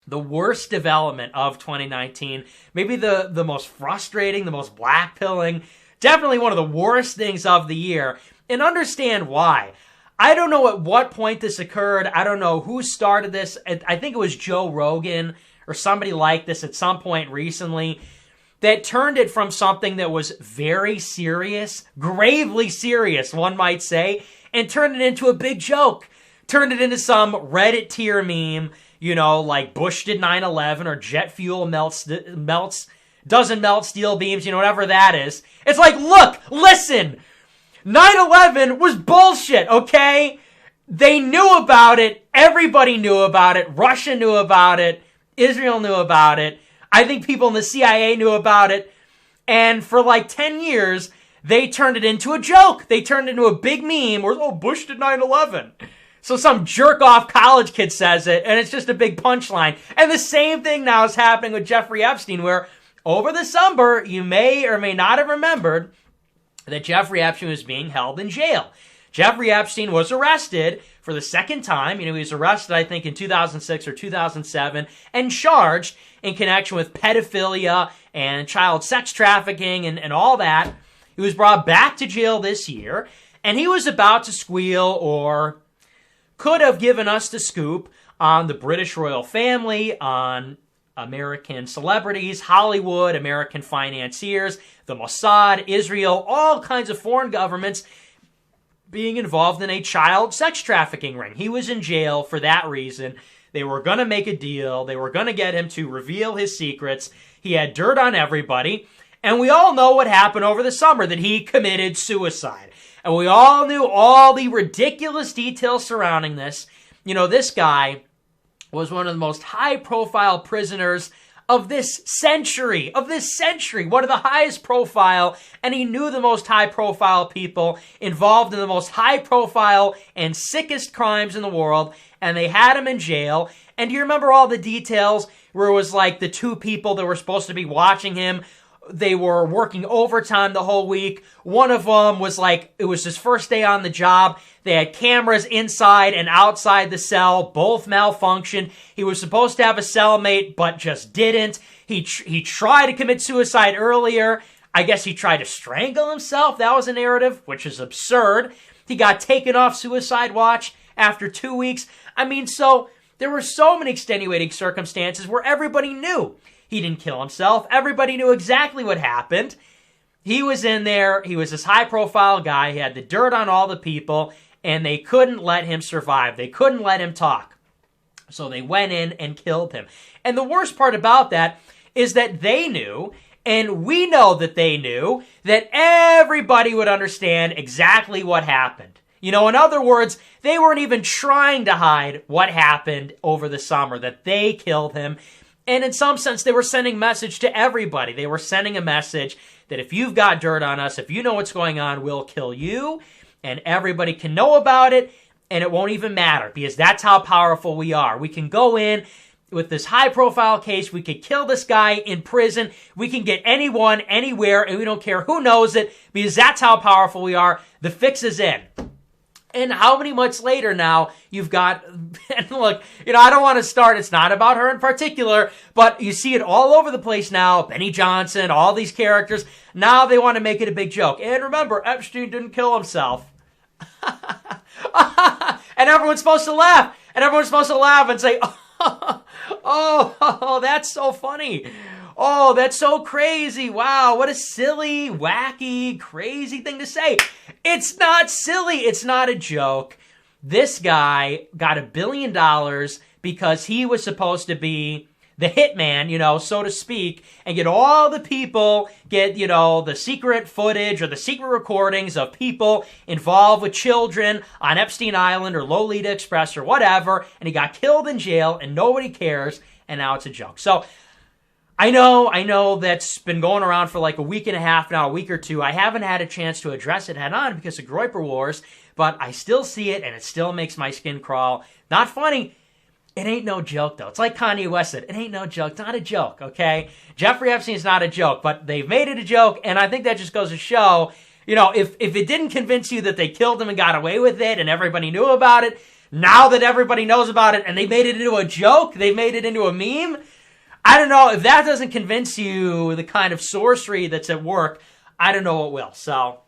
the worst development of 2019, maybe the most frustrating, the most blackpilling, definitely one of the worst things of the year, and understand why. I don't know at what point this occurred. I don't know who started this. I think it was Joe Rogan or somebody like this at some point recently that turned it from something that was very serious, gravely serious, one might say, and turned it into a big joke. Turned it into some Reddit tier meme, you know, like Bush did 9/11 or jet fuel doesn't melt steel beams, you know, whatever that is. It's like, look, listen, 9/11 was bullshit, okay? They knew about it. Everybody knew about it. Russia knew about it. Israel knew about it. I think people in the CIA knew about it. And for like 10 years, they turned it into a joke. They turned it into a big meme where, oh, Bush did 9/11. So some jerk-off college kid says it, and it's just a big punchline. And the same thing now is happening with Jeffrey Epstein, where over the summer, you may or may not have remembered that Jeffrey Epstein was being held in jail. Jeffrey Epstein was arrested for the second time. You know, he was arrested, I think, in 2006 or 2007 and charged in connection with pedophilia and child sex trafficking and all that. He was brought back to jail this year, and he was about to squeal or could have given us the scoop on the British royal family, on American celebrities, Hollywood, American financiers, the Mossad, Israel, all kinds of foreign governments being involved in a child sex trafficking ring. He was in jail for that reason. They were going to make a deal. They were going to get him to reveal his secrets. He had dirt on everybody. And we all know what happened over the summer, that he committed suicide. And we all knew all the ridiculous details surrounding this. You know, this guy was one of the most high-profile prisoners of this century, one of the highest profile, and he knew the most high-profile people involved in the most high-profile and sickest crimes in the world, and they had him in jail. And do you remember all the details where it was like the two people that were supposed to be watching him, they were working overtime the whole week. One of them was like, it was his first day on the job. They had cameras inside and outside the cell. Both malfunctioned. He was supposed to have a cellmate, but just didn't. He tried to commit suicide earlier. I guess he tried to strangle himself. That was a narrative, which is absurd. He got taken off suicide watch after 2 weeks. I mean, so there were so many extenuating circumstances where everybody knew he didn't kill himself. Everybody knew exactly what happened. He was in there. He was this high-profile guy. He had the dirt on all the people, and they couldn't let him survive. They couldn't let him talk. So they went in and killed him. And the worst part about that is that they knew, and we know that they knew, that everybody would understand exactly what happened. You know, in other words, they weren't even trying to hide what happened over the summer, that they killed him. And in some sense, they were sending a message to everybody. They were sending a message that if you've got dirt on us, if you know what's going on, we'll kill you. And everybody can know about it, and it won't even matter, because that's how powerful we are. We can go in with this high-profile case. We could kill this guy in prison. We can get anyone, anywhere, and we don't care who knows it, because that's how powerful we are. The fix is in. And how many months later now you've got, and look, you know, I don't want to start, it's not about her in particular, but you see it all over the place now. Benny Johnson, all these characters, now they want to make it a big joke. And remember, Epstein didn't kill himself. And everyone's supposed to laugh. And everyone's supposed to laugh and say, oh, that's so funny. Oh, that's so crazy. Wow, what a silly, wacky, crazy thing to say. It's not silly. It's not a joke. This guy got $1 billion because he was supposed to be the hitman, you know, so to speak, and get all the people, get, you know, the secret footage or the secret recordings of people involved with children on Epstein Island or Lolita Express or whatever, and he got killed in jail and nobody cares, and now it's a joke. So I know that's been going around for like a week and a half now, a week or two. I haven't had a chance to address it head on because of Groyper Wars, but I still see it and it still makes my skin crawl. Not funny. It ain't no joke, though. It's like Kanye West said. It ain't no joke. It's not a joke, okay? Jeffrey Epstein's not a joke, but they've made it a joke, and I think that just goes to show, you know, if it didn't convince you that they killed him and got away with it and everybody knew about it, now that everybody knows about it and they made it into a joke, they made it into a meme. I don't know, if that doesn't convince you the kind of sorcery that's at work, I don't know what will. So